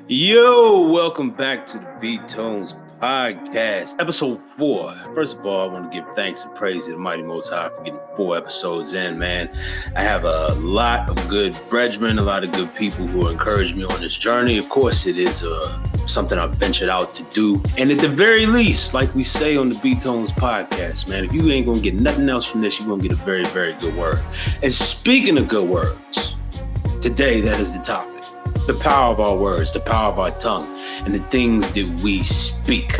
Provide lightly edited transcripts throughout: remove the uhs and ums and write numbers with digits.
Yo, welcome back to the B-Tones podcast, episode 4. First of all, I want to give thanks and praise to the Mighty Most High for getting 4 episodes in, man. I have a lot of good brethren, a lot of good people who encourage me on this journey. Of course, it is something I've ventured out to do. And at the very least, like we say on the B-Tones podcast, man, if you ain't going to get nothing else from this, you're going to get a very, very good word. And speaking of good words, today that is the topic. The power of our words, the power of our tongue, and the things that we speak.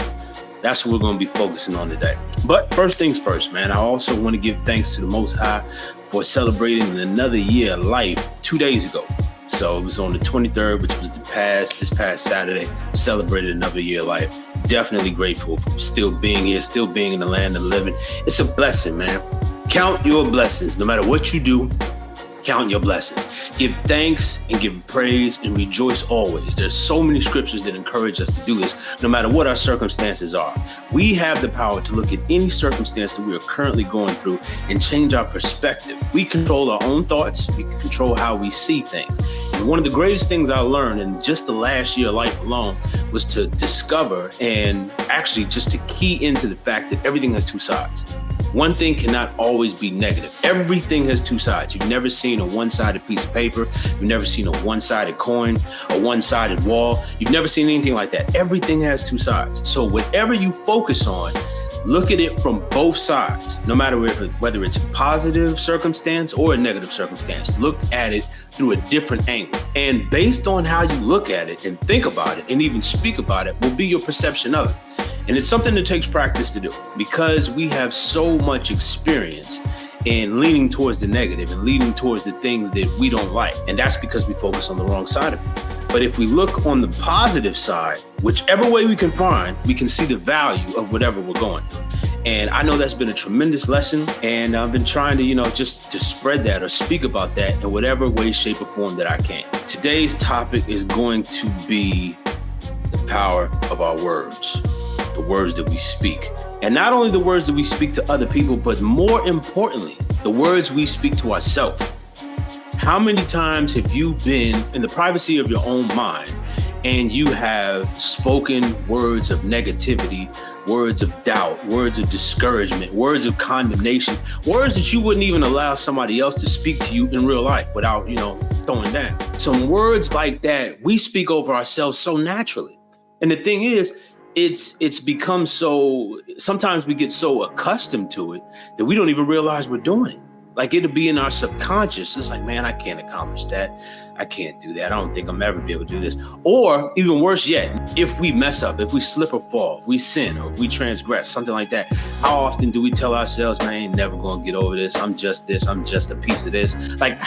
That's what we're going to be focusing on today. But first things first, man, I also want to give thanks to the Most High for celebrating another year of life 2 days ago. So it was on the 23rd, which was this past Saturday, celebrated another year of life. Definitely grateful for still being here, still being in the land of the living. It's a blessing, man. Count your blessings. No matter what you do, count your blessings. Give thanks and give praise and rejoice always. There's so many scriptures that encourage us to do this, no matter what our circumstances are. We have the power to look at any circumstance that we are currently going through and change our perspective. We control our own thoughts. We can control how we see things. And one of the greatest things I learned in just the last year of life alone was to discover and actually just to key into the fact that everything has two sides. One thing cannot always be negative. Everything has two sides. You've never seen a one-sided piece of paper. You've never seen a one-sided coin, a one-sided wall. You've never seen anything like that. Everything has two sides. So whatever you focus on, look at it from both sides, no matter whether it's a positive circumstance or a negative circumstance. Look at it through a different angle. And based on how you look at it and think about it and even speak about it will be your perception of it. And it's something that takes practice to do because we have so much experience in leaning towards the negative and leaning towards the things that we don't like. And that's because we focus on the wrong side of it. But if we look on the positive side, whichever way we can find, we can see the value of whatever we're going through. And I know that's been a tremendous lesson. And I've been trying to, just to spread that or speak about that in whatever way, shape, or form that I can. Today's topic is going to be the power of our words. The words that we speak. And not only the words that we speak to other people, but more importantly, the words we speak to ourselves. How many times have you been in the privacy of your own mind and you have spoken words of negativity, words of doubt, words of discouragement, words of condemnation, words that you wouldn't even allow somebody else to speak to you in real life without, throwing down. Some words like that, we speak over ourselves so naturally. And the thing is, it's become so, sometimes we get so accustomed to it that we don't even realize we're doing it. Like it'll be in our subconscious. It's like, man, I can't accomplish that. I can't do that. I don't think I'm ever be able to do this. Or even worse yet, if we mess up, if we slip or fall, if we sin or if we transgress, something like that, how often do we tell ourselves, man, I ain't never going to get over this. I'm just this. I'm just a piece of this. Like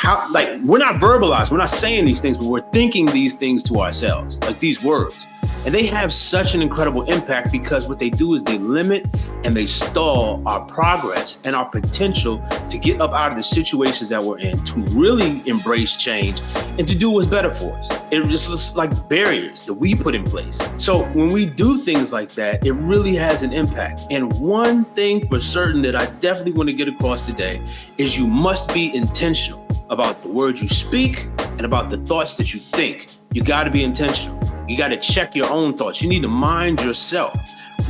we're not verbalized. We're not saying these things, but we're thinking these things to ourselves, like these words. And they have such an incredible impact because what they do is they limit and they stall our progress and our potential to get up out of the situations that we're in, to really embrace change and to do what's better for us. It just looks like barriers that we put in place. So when we do things like that, it really has an impact. And one thing for certain that I definitely want to get across today is you must be intentional about the words you speak and about the thoughts that you think. You got to be intentional. You got to check your own thoughts. You need to mind yourself.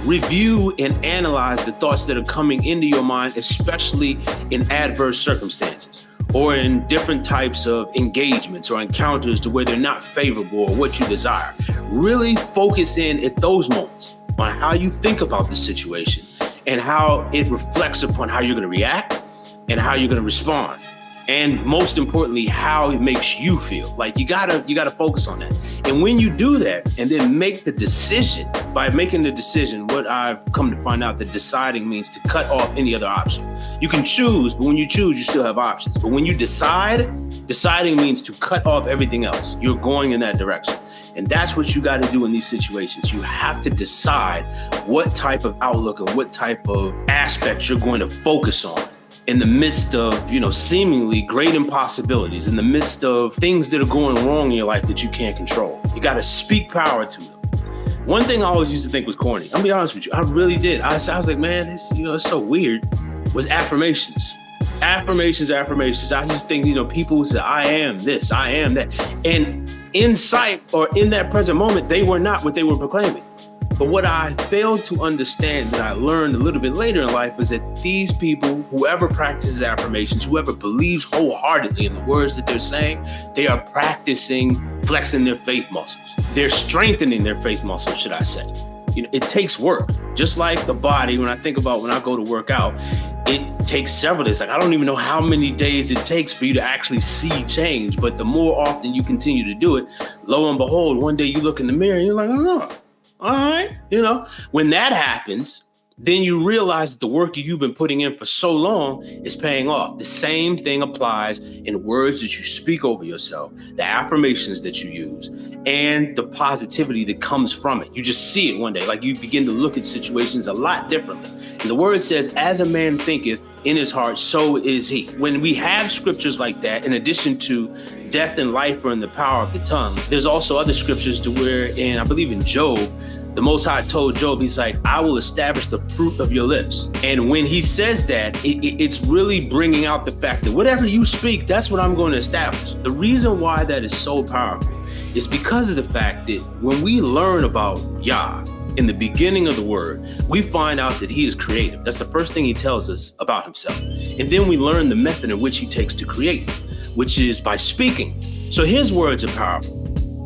Review and analyze the thoughts that are coming into your mind, especially in adverse circumstances or in different types of engagements or encounters to where they're not favorable or what you desire. Really focus in at those moments on how you think about the situation and how it reflects upon how you're going to react and how you're going to respond. And most importantly, how it makes you feel. Like you gotta focus on that. And when you do that and then make the decision, by making the decision, what I've come to find out that deciding means to cut off any other option. You can choose, but when you choose, you still have options. But when you decide, deciding means to cut off everything else. You're going in that direction. And that's what you got to do in these situations. You have to decide what type of outlook and what type of aspect you're going to focus on. In the midst of, seemingly great impossibilities, in the midst of things that are going wrong in your life that you can't control. You got to speak power to them. One thing I always used to think was corny. I'm gonna be honest with you. I really did. I was like, man, it's so weird, was affirmations. Affirmations. I just think, people say, I am this, I am that. And in sight or in that present moment, they were not what they were proclaiming. But what I failed to understand that I learned a little bit later in life is that these people, whoever practices affirmations, whoever believes wholeheartedly in the words that they're saying, they are practicing flexing their faith muscles. They're strengthening their faith muscles, should I say. It takes work. Just like the body, when I think about when I go to work out, it takes several days. Like, I don't even know how many days it takes for you to actually see change. But the more often you continue to do it, lo and behold, one day you look in the mirror and you're like, oh, all right. When that happens, then you realize that the work you've been putting in for so long is paying off. The same thing applies in words that you speak over yourself, the affirmations that you use, and the positivity that comes from it. You just see it one day, like you begin to look at situations a lot differently. And the word says, as a man thinketh in his heart, so is he. When we have scriptures like that, in addition to death and life are in the power of the tongue, there's also other scriptures to where, I believe in Job, the Most High told Job, he's like, I will establish the fruit of your lips. And when he says that, it's really bringing out the fact that whatever you speak, that's what I'm going to establish. The reason why that is so powerful is because of the fact that when we learn about Yah in the beginning of the word, we find out that he is creative. That's the first thing he tells us about himself. And then we learn the method in which he takes to create, which is by speaking. So his words are powerful.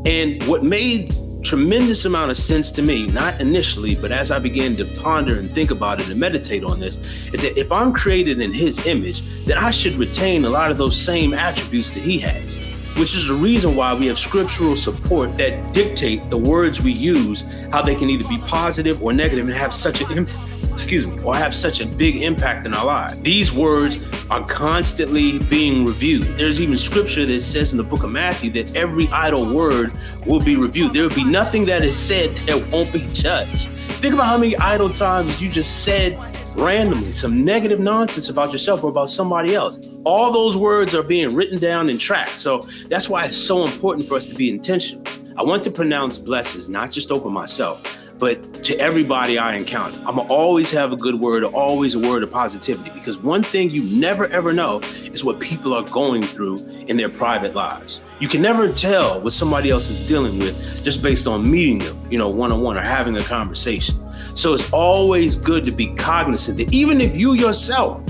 And what made tremendous amount of sense to me, not initially, but as I began to ponder and think about it and meditate on this, is that if I'm created in his image, then I should retain a lot of those same attributes that he has, which is the reason why we have scriptural support that dictate the words we use, how they can either be positive or negative and have such an impact. Have such a big impact in our lives. These words are constantly being reviewed. There's even scripture that says in the book of Matthew that every idle word will be reviewed. There will be nothing that is said that won't be judged. Think about how many idle times you just said randomly some negative nonsense about yourself or about somebody else. All those words are being written down and tracked. So that's why it's so important for us to be intentional. I want to pronounce blessings, not just over myself, but to everybody I encounter. I'm gonna always have a good word, or always a word of positivity, because one thing you never ever know is what people are going through in their private lives. You can never tell what somebody else is dealing with just based on meeting them, one-on-one or having a conversation. So it's always good to be cognizant that even if you yourself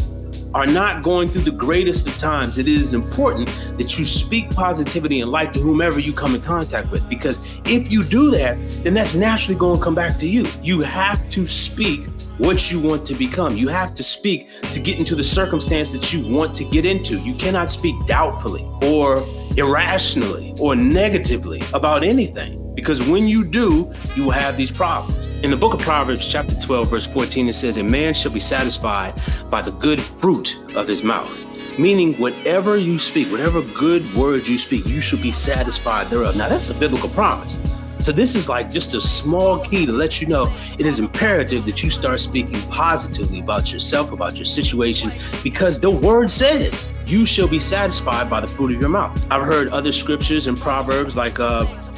are not going through the greatest of times, it is important that you speak positivity and life to whomever you come in contact with. Because if you do that, then that's naturally going to come back to you. You have to speak what you want to become. You have to speak to get into the circumstance that you want to get into. You cannot speak doubtfully or irrationally or negatively about anything, because when you do, you will have these problems. In the book of Proverbs, chapter 12, verse 14, it says, a man shall be satisfied by the good fruit of his mouth. Meaning whatever you speak, whatever good words you speak, you should be satisfied thereof. Now that's a biblical promise. So this is like just a small key to let you know it is imperative that you start speaking positively about yourself, about your situation, because the word says you shall be satisfied by the fruit of your mouth. I've heard other scriptures in Proverbs like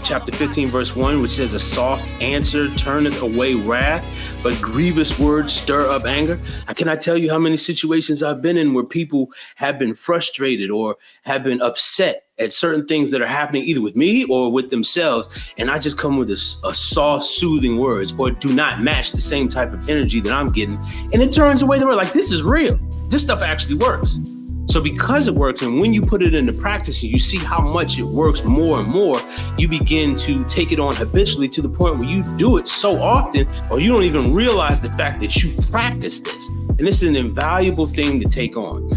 chapter 15, verse 1, which says a soft answer turneth away wrath, but grievous words stir up anger. I cannot tell you how many situations I've been in where people have been frustrated or have been upset at certain things that are happening either with me or with themselves. And I just come with a soft, soothing words, or do not match the same type of energy that I'm getting. And it turns away the word like, this is real. This stuff actually works. So because it works, and when you put it into practice and you see how much it works more and more, you begin to take it on habitually to the point where you do it so often, or you don't even realize the fact that you practice this. And this is an invaluable thing to take on.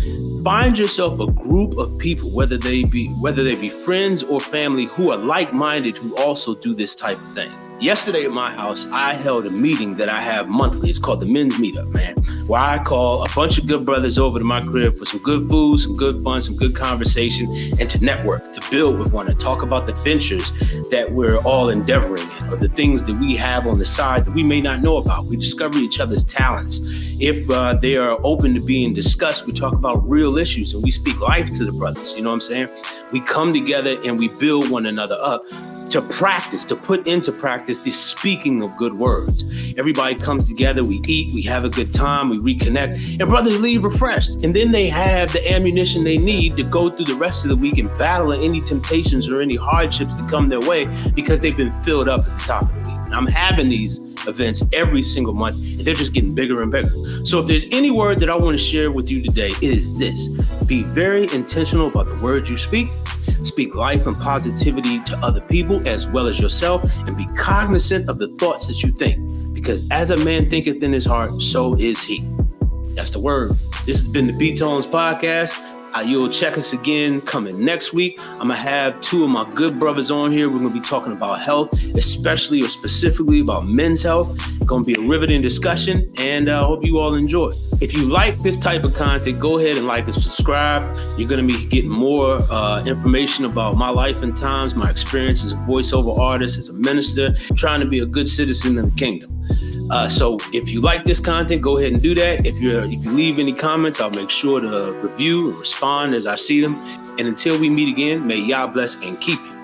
Find yourself a group of people, whether they be friends or family, who are like-minded, who also do this type of thing. Yesterday at my house, I held a meeting that I have monthly. It's called the Men's Meetup, man, where I call a bunch of good brothers over to my crib for some good food, some good fun, some good conversation, and to network, to build with one, and talk about the ventures that we're all endeavoring in, or the things that we have on the side that we may not know about. We discover each other's talents. If they are open to being discussed, we talk about real issues and we speak life to the brothers. You know what I'm saying? We come together and we build one another up. to practice, to put into practice the speaking of good words. Everybody comes together, we eat, we have a good time, we reconnect, and brothers leave refreshed. And then they have the ammunition they need to go through the rest of the week and battle any temptations or any hardships that come their way because they've been filled up at the top of the week. And I'm having these events every single month, and they're just getting bigger and bigger. So if there's any word that I want to share with you today, it is this: be very intentional about the words you speak. Speak life and positivity to other people as well as yourself, and be cognizant of the thoughts that you think, because as a man thinketh in his heart, so is he. That's the word. This has been the B-Tones Podcast. You'll check us again coming next week. I'm going to have two of my good brothers on here. We're going to be talking about health, especially or specifically about men's health. It's going to be a riveting discussion, and I hope you all enjoy. If you like this type of content, go ahead and like and subscribe. You're going to be getting more information about my life and times, my experience as a voiceover artist, as a minister, trying to be a good citizen in the kingdom. So if you like this content, go ahead and do that. If you leave any comments, I'll make sure to review and respond as I see them. And until we meet again, may Yah bless and keep you.